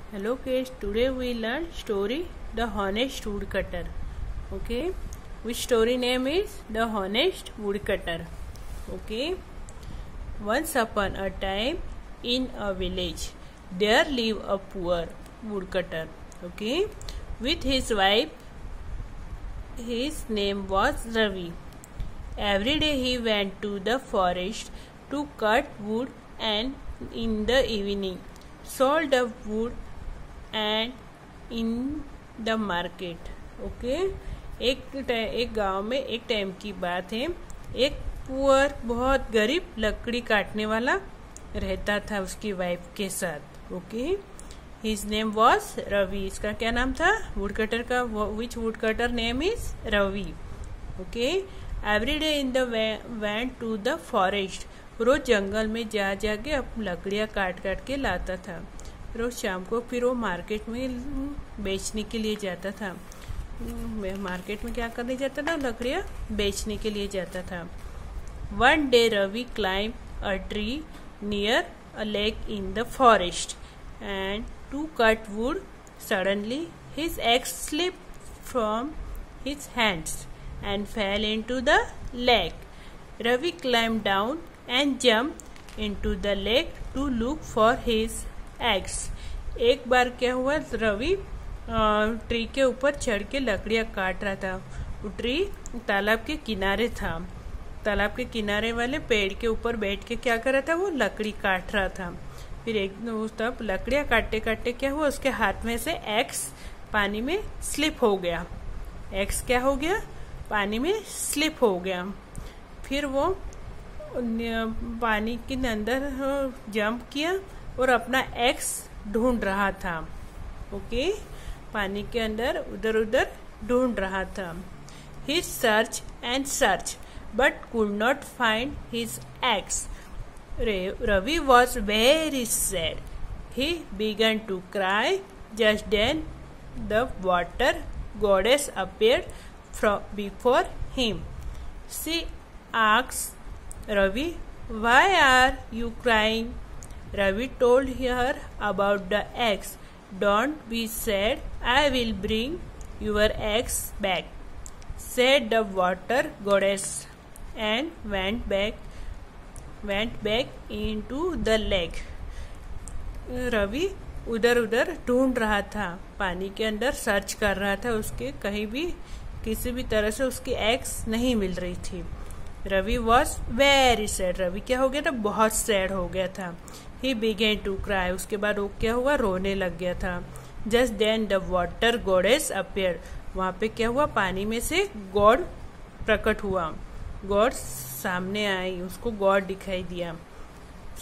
Hello kids, today we learn story The Honest Woodcutter. Okay, which story name is The Honest Woodcutter. Okay, once upon a time in a village there lived a poor woodcutter. Okay, with his wife. His name was Ravi. Every day he went to the forest to cut wood and in the evening sold the wood and in the market. Okay एक गांव में एक time की बात है, एक poor बहुत गरीब लकड़ी काटने वाला रहता था उसकी वाइफ के साथ. Okay, his name was Ravi. इसका क्या नाम था वुडकटर का? Which woodcutter name is Ravi. Okay, every day in the went to the forest. रोज जंगल में जा जाके अब लकड़ियां काट काट के लाता था. रोज शाम को फिर वो मार्केट में बेचने के लिए जाता था. मार्केट में क्या करने जाता था? लकड़ियां बेचने के लिए जाता था. One day Ravi climb a tree near a lake in the forest and to cut wood. Suddenly his axe slipped from his hands and fell into the lake. Ravi climbed down and jumped into the lake to look for his axe. एक बार क्या हुआ, Ravi tree के ऊपर चढ़ के लकड़ियां काट रहा था. वो ट्री तालाब के किनारे था. तालाब के किनारे वाले पेड़ के ऊपर बैठ के क्या कर रहा था? वो लकड़ी काट रहा था. फिर एक तब लकड़ियां काटते काटते क्या हुआ, उसके हाथ में से एक्स पानी में स्लिप हो गया. एक्स क्या हो गया? पानी में स्लिप हो गया. फिर वो पानी के अंदर जंप किया और अपना एक्स ढूंढ रहा था. ओके, पानी के अंदर उधर उधर ढूंढ रहा था. He search and search but could not find his axe. Ravi was very sad. He began to cry. Just then the water goddess appeared before him. She asked Ravi, "Why are you crying?" Ravi told her about the axe. "Don't be sad. I will bring your axe back," said the water goddess, and went back into the lake. Ravi उधर उधर ढूंढ रहा था, पानी के अंदर search कर रहा था. उसके कहीं भी किसी भी तरह से उसकी एक्स नहीं मिल रही थी. Ravi was very sad. Ravi क्या हो गया था? बहुत सैड हो गया था. He begin to cry. उसके बाद वो क्या हुआ? रोने लग गया था. Just then the water goddess appeared. वहां पे क्या हुआ? पानी में से गॉड प्रकट हुआ. गॉड सामने आई, उसको गॉड दिखाई दिया.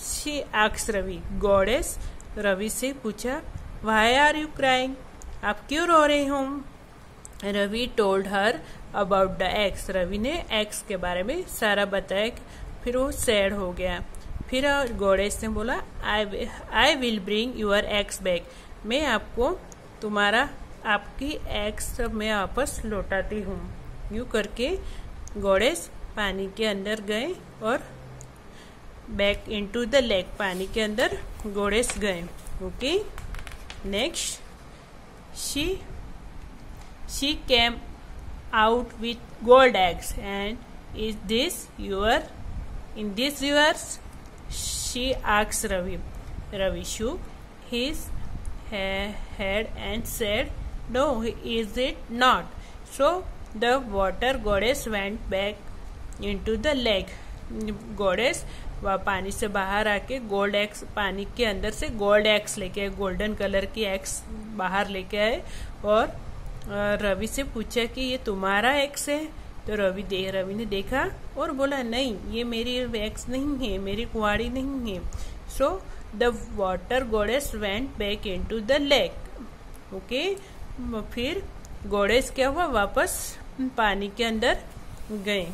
She asked Ravi. Goddess Ravi से पूछा, व्हाई आर यू क्राइंग? आप क्यों रो रहे हो? Ravi told her about the axe. Ravi ने एक्स के बारे में सारा बताया. फिर वो सैड हो गया. फिर गॉडेस ने बोला, I will bring your axe back. मैं आपको आपकी एक्स मैं वापस लौटाती हूँ. यूं करके गॉडेस पानी के अंदर गए और बैक इनटू द लेक. पानी के अंदर गॉडेस गए. Okay, next she came out with gold eggs and is this yours? She asked Ravi. Ravi shook his head and said, no, is it not? So the water goddess went back into the lake. Goddess पानी से बाहर आके gold x, पानी के अंदर से gold x लेके आए, गोल्डन कलर की एक्स बाहर लेके आए और रवि से पूछा कि ये तुम्हारा एक्स है? तो रवि ने देखा और बोला, नहीं, ये मेरी एक्स नहीं है, मेरी कुंवारी नहीं है. So the water goddess went back into the lake. Okay, फिर गॉडेस क्या हुआ? वापस पानी के अंदर गए.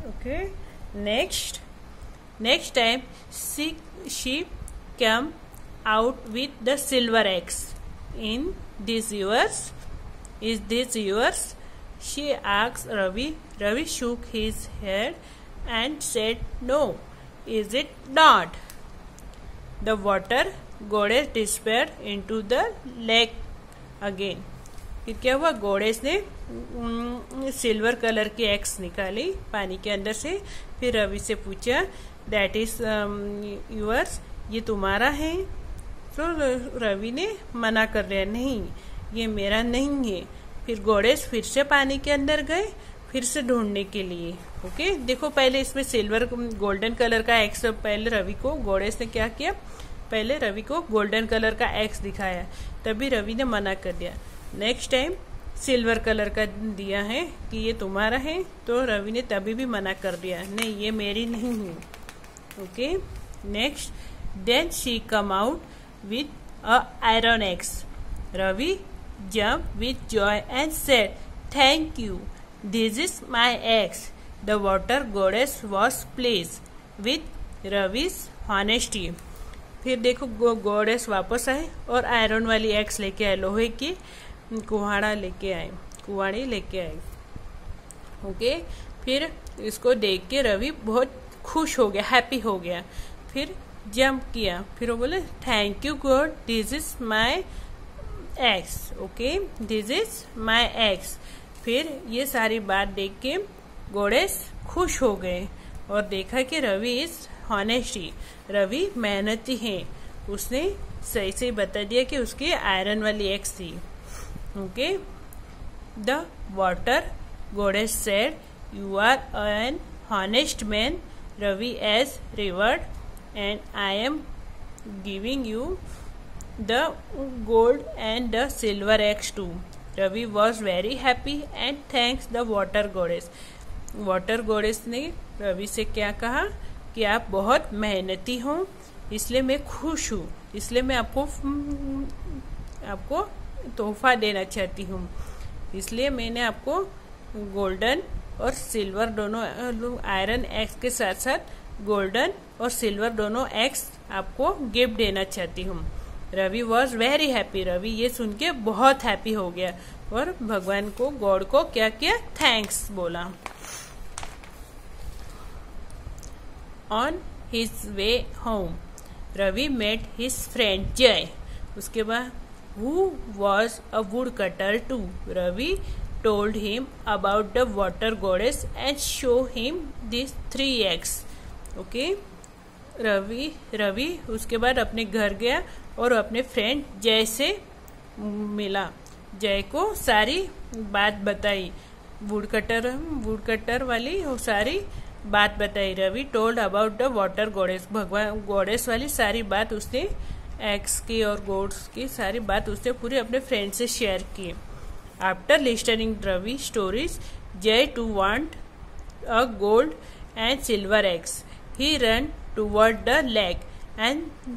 Okay, next time she came out with the silver axe. Is this yours? She asked Ravi. Ravi shook his head and said, no, is it not? The water goddess disappeared into the lake again. फिर क्या हुआ, goddess ने silver colour की eggs निकाली पानी के अंदर से. फिर रवि से पूछा, दैट इज यूअर्स, ये तुम्हारा है? तो रवि ने मना कर दिया, नहीं ये मेरा नहीं है. फिर गॉडेस फिर से पानी के अंदर गए फिर से ढूंढने के लिए. ओके, देखो पहले इसमें सिल्वर गोल्डन कलर का एग्स, पहले रवि को गॉडेस ने क्या किया, पहले रवि को गोल्डन कलर का एग्स दिखाया, तभी रवि ने मना कर दिया. नेक्स्ट टाइम सिल्वर कलर का दिया है कि ये तुम्हारा है, तो रवि ने तभी भी मना कर दिया, नहीं ये मेरी नहीं है. Okay, next, then she come out with a iron axe. Ravi jumped with joy and said, thank you, this is my axe. The water goddess was pleased with Ravi's honesty. फिर देखो गॉडेस वापस आए और आयरन वाली x लेके आए, लोहे की कुहाड़ी लेके आए. ओके, फिर इसको देख के रवि बहुत खुश हो गया, हैप्पी हो गया. फिर जंप किया, फिर वो बोले, thank you God, this is my x. Okay, this is my x. फिर ये सारी बात देख के गॉडेस खुश हो गए और देखा कि रवि इज हॉनेस्टी, रवि मेहनती है. उसने सही से बता दिया कि उसकी आयरन वाली एक्स थी. Okay, the water goddess said, you are an honest man Ravi as reward, and I am giving you the gold and the silver eggs too. Ravi was very happy and thanks the water goddess. Water goddess ने रवि से क्या कहा कि आप बहुत मेहनती हो, इसलिए मैं खुश हूँ, इसलिए मैं आपको तोहफा देना चाहती हूँ, इसलिए मैंने आपको गोल्डन और सिल्वर दोनों आयरन एग्स के साथ साथ गोल्डन और सिल्वर दोनों एग्स आपको गिफ्ट देना चाहती हूँ. Ravi was very happy. Ravi ये सुन के बहुत हैप्पी हो गया और भगवान को, गॉड को क्या किया, थैंक्स बोला. On his way home Ravi met his friend Jay. उसके बाद who was a woodcutter too. Ravi told him about the water goddess and show him this 3 eggs. Okay, Ravi उसके बाद अपने घर गया और अपने फ्रेंड जय से मिला. जय को सारी बात बताई, वुड कटर वाली वो सारी बात बताई. Ravi told about the water goddess, भगवान गॉडेस वाली सारी बात उसने, एग्स की और गोड्स की सारी बात उसने पूरी अपने फ्रेंड से शेयर की. After listening Ravi stories, Jay too want a gold and silver eggs. He run toward the lake and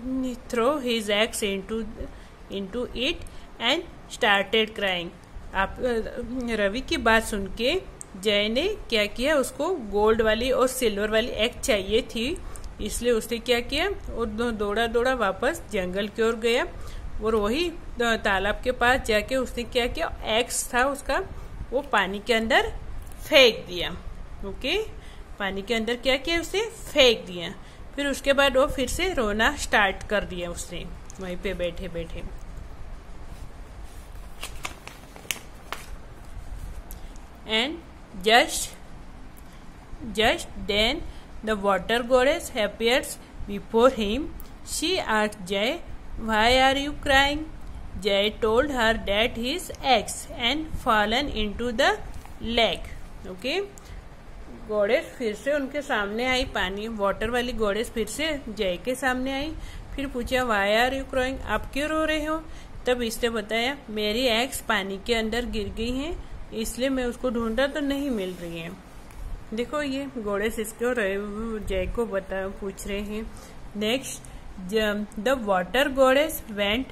throw his axe into it and started crying. आप रवि की बात सुन के जय ने क्या किया, उसको गोल्ड वाली और सिल्वर वाली एग चाहिए थी, इसलिए उसने क्या किया, वो दौड़ा वापस जंगल की ओर गया और वही तालाब के पास जाके उसने क्या किया, एग्स था उसका, वो पानी के अंदर फेंक दिया. ओके, पानी के अंदर क्या किया, उसने फेंक दिया. फिर उसके बाद वो फिर से रोना स्टार्ट कर दिया उसने वहीं पे बैठे बैठे. And just then the water goddess appears before him. She asked Jay, why are you crying? Jay told her that his eggs and fallen into the lake. Okay, goddess फिर से उनके सामने आई, पानी वाटर वाली गॉडेस फिर से जय के सामने आई. फिर पूछा, वाई आर यू क्राइंग, आप क्यों रो रहे हो? तब इसने बताया, मेरी एग्स पानी के अंदर गिर गई हैं, इसलिए मैं उसको ढूंढा तो नहीं मिल रही है. देखो ये गॉडेस इसको जय को पूछ रहे हैं. Next, the water goddess went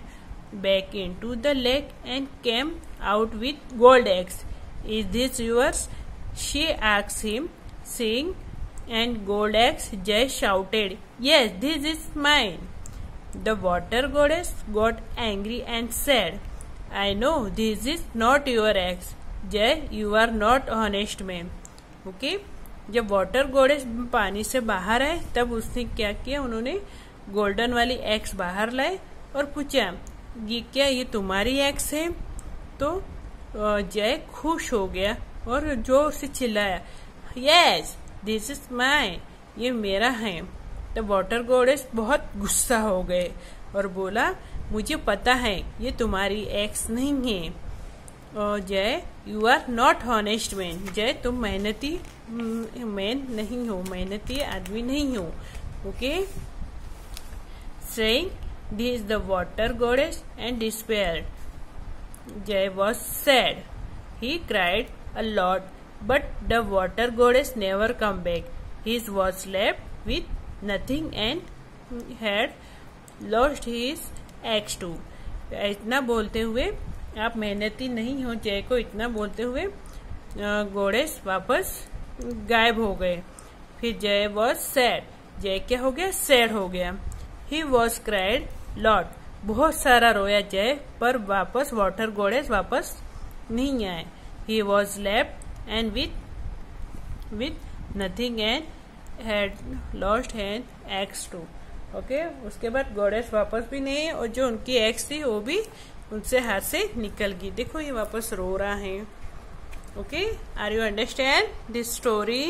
back into the lake and came out with gold eggs. Is this yours? She asked him, saying, and gold eggs. Jay shouted, yes, this is mine. The water goddess got angry and said, I know this is not your eggs. Jay, you are not honest man. Okay? जब water goddess पानी से बाहर आए तब उसने क्या किया, उन्होंने गोल्डन वाली एग्स बाहर लाए और पूछा ये क्या ये तुम्हारी एक्स है? तो जय खुश हो गया और जोर से चिल्लाया, यस दिस इज माई, ये मेरा है। द वाटर गॉडेस बहुत गुस्सा हो गए और बोला, मुझे पता है ये तुम्हारी एक्स नहीं है। और Jay, you are not honest man, Jay तुम मेहनती मैन नहीं हो, मेहनती आदमी नहीं हो। Okay, saying this is the water goddess and despaired. Jay was sad. He cried a lot, but the water goddess never come back. He was left with nothing and had lost his axe too. इतना बोलते हुए, आप मेहनती नहीं हो, जय को इतना बोलते हुए गॉडेस वापस गायब हो गए। फिर जय वॉज सैड, जय क्या हो गया? सैड हो गया। ही वॉज क्राइड लॉट, बहुत सारा रोया जय, पर वापस वाटर गॉडेस वापस नहीं आए। He was left and with nothing and had lost an axe too. Okay, उसके बाद गॉडेस वापस भी नहीं, और जो उनकी एक्स थी वो भी उनसे हाथ से निकल गई। देखो ये वापस रो रहा है। Okay, are you understand this story?